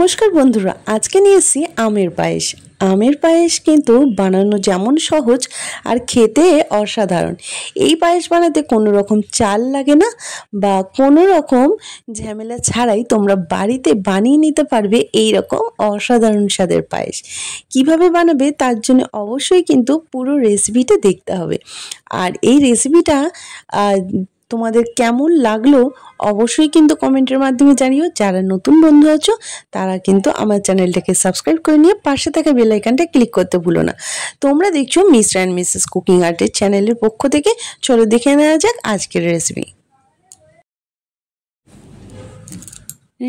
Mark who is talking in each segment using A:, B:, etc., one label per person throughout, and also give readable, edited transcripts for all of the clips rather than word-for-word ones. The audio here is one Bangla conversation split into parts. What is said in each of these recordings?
A: নমস্কার বন্ধুরা, আজকে নিয়ে এসেছি আমের পায়েস। আমের পায়েস কিন্তু বানানো যেমন সহজ আর খেতে অসাধারণ। এই পায়েস বানাতে কোনো রকম চাল লাগে না বা কোনো রকম ঝামেলা ছাড়াই তোমরা বাড়িতে বানিয়ে নিতে পারবে এই রকম অসাধারণ স্বাদের পায়েস। কিভাবে বানাবে তার জন্য অবশ্যই কিন্তু পুরো রেসিপিটা দেখতে হবে। আর এই রেসিপিটা তোমাদের কেমন লাগলো অবশ্যই কিন্তু কমেন্টের মাধ্যমে জানিও। যারা নতুন বন্ধু আছো তারা কিন্তু আমার চ্যানেলটাকে সাবস্ক্রাইব করে নিয়ে পাশে থাকা বেল আইকনটা ক্লিক করতে ভুলো না। তোমরা দেখছো মিস্টার অ্যান্ড মিসেস কুকিং আর্টের চ্যানেলের পক্ষ থেকে। চলো দেখে নেওয়া যাক আজকের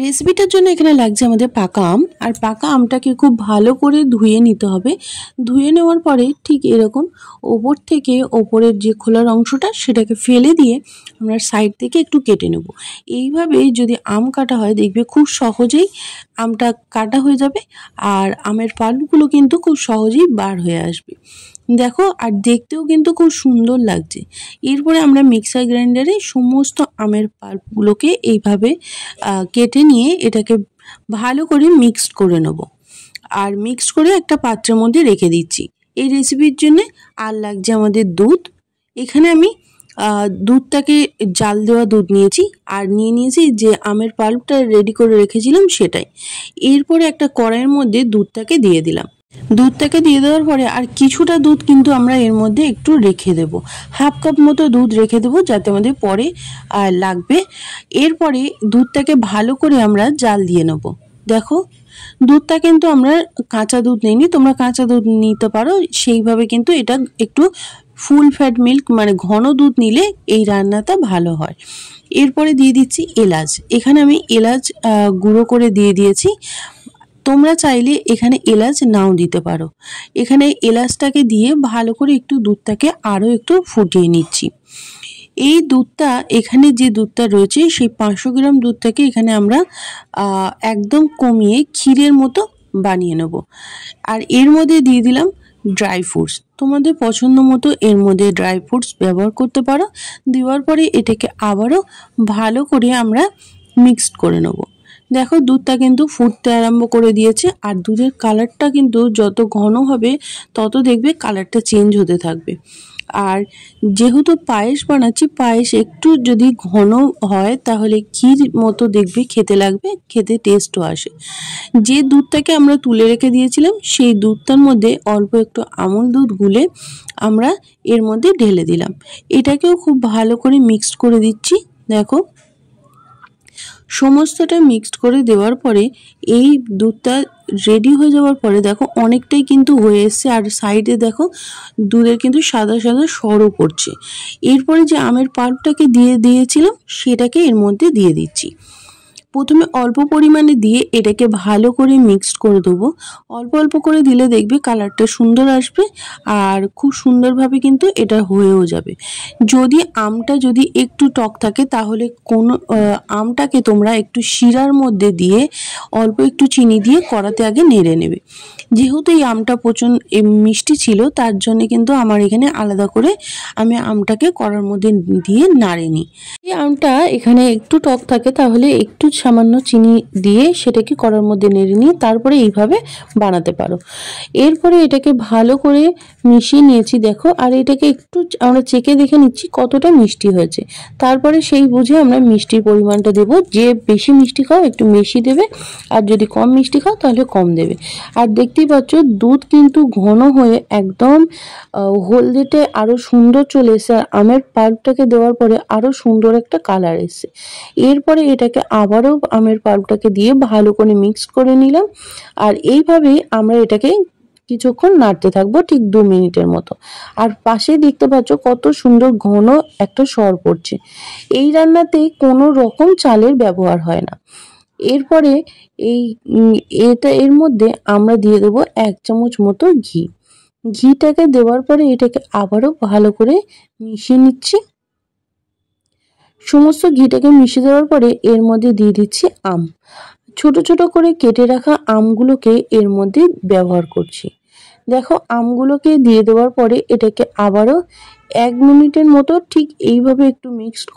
A: রেসিপিটার জন্য এখানে লাগছে আমাদের পাকা আম। আর পাকা আমটাকে খুব ভালো করে ধুয়ে নিতে হবে। ধুয়ে নেওয়ার পরে ঠিক এরকম ওপর থেকে ওপরের যে খোলার অংশটা সেটাকে ফেলে দিয়ে আমরা সাইড থেকে একটু কেটে নেব। এইভাবে যদি আম কাটা হয় দেখবে খুব সহজেই আমটা কাটা হয়ে যাবে আর আমের পাল্পগুলো কিন্তু খুব সহজেই বার হয়ে আসবে। দেখো, আর দেখতেও কিন্তু খুব সুন্দর লাগছে। এরপরে আমরা মিক্সার গ্রাইন্ডারে সমস্ত আমের পাল্পগুলোকে এইভাবে কেটে নিয়ে এটাকে ভালো করে মিক্সড করে নেব। আর মিক্সড করে একটা পাত্রের মধ্যে রেখে দিচ্ছি। এই রেসিপির জন্য আর লাগছে আমাদের দুধ। এখানে আমি দুধটাকে জাল দেওয়া দুধ নিয়েছি আর নিয়েছি যে আমের পাল্পটা রেডি করে রেখেছিলাম সেটাই। এরপরে একটা কড়াইয়ের মধ্যে দুধটাকে দিয়ে দিলাম। দুধটাকে দিয়ে দেওয়ার পরে আর কিছুটা দুধ কিন্তু আমরা এর মধ্যে একটু রেখে দেব। হাফ কাপ মতো দুধ রেখে দেবো যাতে আমাদের পরে লাগবে। এরপরে দুধটাকে ভালো করে আমরা জাল দিয়ে নেব। দেখো, দুধটা কিন্তু আমরা কাঁচা দুধ নিইনি, তোমরা কাঁচা দুধ নিতে পারো। সেইভাবে কিন্তু এটা একটু ফুল ফ্যাট মিল্ক মানে ঘন দুধ নিলে এই রান্নাটা ভালো হয়। এরপরে দিয়ে দিচ্ছি এলাচ। এখানে আমি এলাচ গুঁড়ো করে দিয়ে দিয়েছি। তোমরা চাইলে এখানে এলাচ নাও দিতে পারো। এখানে এলাচটাকে দিয়ে ভালো করে একটু দুধটাকে আরও একটু ফুটিয়ে নিচ্ছি। এই দুধটা এখানে যে দুধটা রয়েছে সেই 500 গ্রাম দুধটাকে এখানে আমরা একদম কমিয়ে ক্ষীরের মতো বানিয়ে নেব। আর এর মধ্যে দিয়ে দিলাম ড্রাই ফ্রুটস। তোমাদের পছন্দ মতো এর মধ্যে ড্রাই ফ্রুটস ব্যবহার করতে পারো। দেওয়ার পরে এটাকে আবারও ভালো করে আমরা মিক্সড করে নেব। দেখো, দুধটা কিন্তু ফুটতে আরম্ভ করে দিয়েছে আর দুধের কালারটা কিন্তু যত ঘন হবে তত দেখবে কালারটা চেঞ্জ হতে থাকবে। আর যেহেতু পায়েস বানাচ্ছি, পায়েস একটু যদি ঘন হয় তাহলে ক্ষীর মতো দেখবে খেতে লাগবে, খেতে টেস্টও আসে। যে দুধটাকে আমরা তুলে রেখে দিয়েছিলাম সেই দুধটার মধ্যে অল্প একটু আমুল দুধ গুলে আমরা এর মধ্যে ঢেলে দিলাম। এটাকেও খুব ভালো করে মিক্সড করে দিচ্ছি। দেখো, সমস্তটা মিক্সড করে দেওয়ার পরে এই দুধটা রেডি হয়ে যাওয়ার পরে দেখো অনেকটাই কিন্তু হয়ে এসছে আর সাইডে দেখো দুধের কিন্তু সাদা সাদা সরও পড়ছে। এরপরে যে আমের পাল্পটাকে দিয়ে দিয়েছিলাম সেটাকে এর মধ্যে দিয়ে দিচ্ছি। প্রথমে অল্প পরিমাণে দিয়ে এটাকে ভালো করে মিক্সড করে দেবো। অল্প অল্প করে দিলে দেখবে কালারটা সুন্দর আসবে আর খুব সুন্দরভাবে কিন্তু এটা হয়েও যাবে। যদি আমটা যদি একটু টক থাকে তাহলে কোনো আমটাকে তোমরা একটু শিরার মধ্যে দিয়ে অল্প একটু চিনি দিয়ে কড়াতে আগে নেড়ে নেবে। যেহেতু এই আমটা প্রচণ্ড মিষ্টি ছিল তার জন্য কিন্তু আমার এখানে আলাদা করে আমি আমটাকে কড়ার মধ্যে দিয়ে নাড়ে নিই। এই আমটা এখানে একটু টক থাকে তাহলে একটু সামান্য চিনি দিয়ে সেটাকে কড়ার মধ্যে নেড়ে নিয়ে তারপরে এইভাবে বানাতে পারো। এরপরে এটাকে ভালো করে মিশিয়ে নিয়েছি দেখো। আর এটাকে একটু আমরা চেখে দেখে নিচ্ছি কতটা মিষ্টি হয়েছে। তারপরে সেই বুঝে আমরা মিষ্টির পরিমাণটা দেব। যে বেশি মিষ্টি খাও একটু বেশি দেবে আর যদি কম মিষ্টি খাও তাহলে কম দেবে। আর দেখতেই পাচ্ছ দুধ কিন্তু ঘন হয়ে একদম হলদেটে আরও সুন্দর চলে এসে আর আমের পাল্পটাকে দেওয়ার পরে আরও সুন্দর একটা কালার এসছে। এরপরে এটাকে আবারও আমের পাল্পটাকে দিয়ে ভালো করে মিক্স করে নিলাম। আর এইভাবে আমরা এটাকে কিছুক্ষণ নাড়তে থাকবো ঠিক 2 মিনিটের মতো। আর পাশে দেখতে পাচ্ছ কত সুন্দর ঘন একটা সর পড়ছে। এই রান্নাতে কোনো রকম চালের ব্যবহার হয় না। এরপরে এর মধ্যে আমরা দিয়ে দেবো 1 চামচ মতো ঘি। ঘিটাকে দেওয়ার পরে এটাকে আবারও ভালো করে মিশিয়ে নিচ্ছি। সমস্ত ঘিটাকে মিশিয়ে দেওয়ার পরে এর মধ্যে দিয়ে দিচ্ছি আম। ছোট ছোট করে কেটে রাখা আমগুলোকে এর মধ্যে ব্যবহার করছি। দেখো, আমগুলোকে দিয়ে দেওয়ার পরে এটাকে আবারও 1 মিনিটের মতো ঠিক এইভাবে একটু মিক্সড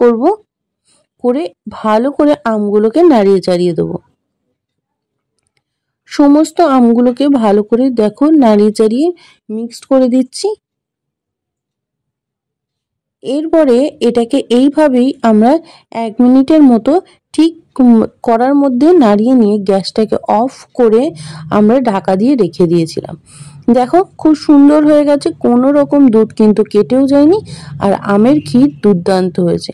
A: করে ভালো করে আমগুলোকে নাড়িয়ে চাড়িয়ে দেবো। সমস্ত আমগুলোকে ভালো করে দেখো নাড়িয়ে চাড়িয়ে মিক্সড করে দিচ্ছি। এরপরে এটাকে এইভাবেই আমরা 1 মিনিটের মতো ঠিক কড়ার মধ্যে নাড়িয়ে নিয়ে গ্যাসটাকে অফ করে আমরা ঢাকা দিয়ে রেখে দিয়েছিলাম। দেখো খুব সুন্দর হয়ে গেছে, কোনো রকম দুধ কিন্তু কেটেও যায়নি, আর আমের ক্ষীর দুর্দান্ত হয়েছে।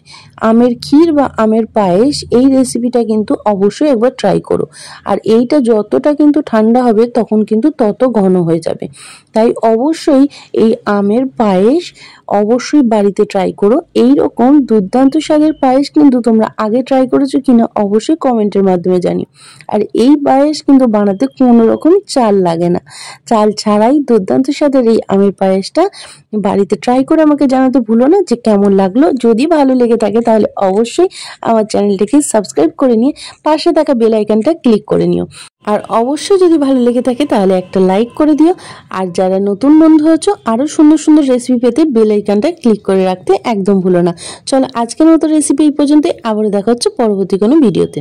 A: আমের ক্ষীর বা আমের পায়েস এই রেসিপিটা কিন্তু অবশ্যই একবার ট্রাই করো। আর এইটা যতটা কিন্তু ঠান্ডা হবে তখন কিন্তু তত ঘন হয়ে যাবে, তাই অবশ্যই এই আমের পায়েস অবশ্যই বাড়িতে ট্রাই করো। এই রকম দুর্দান্ত স্বাদের পায়েস কিন্তু তোমরা আগে ট্রাই করেছো কিনা অবশ্যই কমেন্টের মাধ্যমে জানিও। আর এই পায়েস কিন্তু বানাতে কোনো রকম চাল লাগে না, চাল ছাড়াই দুর্দান্ত স্বাদের এই আমের পায়েসটা বাড়িতে ট্রাই করে আমাকে জানাতে ভুলো না যে কেমন লাগলো। যদি ভালো লেগে থাকে তাহলে অবশ্যই আমার চ্যানেলটিকে সাবস্ক্রাইব করে নিয়ে পাশে থাকা বেল আইকনটা ক্লিক করে নিও। আর অবশ্যই যদি ভালো লেগে থাকে তাহলে একটা লাইক করে দিও। আর যারা নতুন বন্ধু আছো আরও সুন্দর সুন্দর রেসিপি পেতে বেল আইকনটা ক্লিক করে রাখতে একদম ভুলো না। চলো আজকের মতো রেসিপি এই পর্যন্তই, আবারও দেখা হচ্ছে পরবর্তী কোনো ভিডিওতে।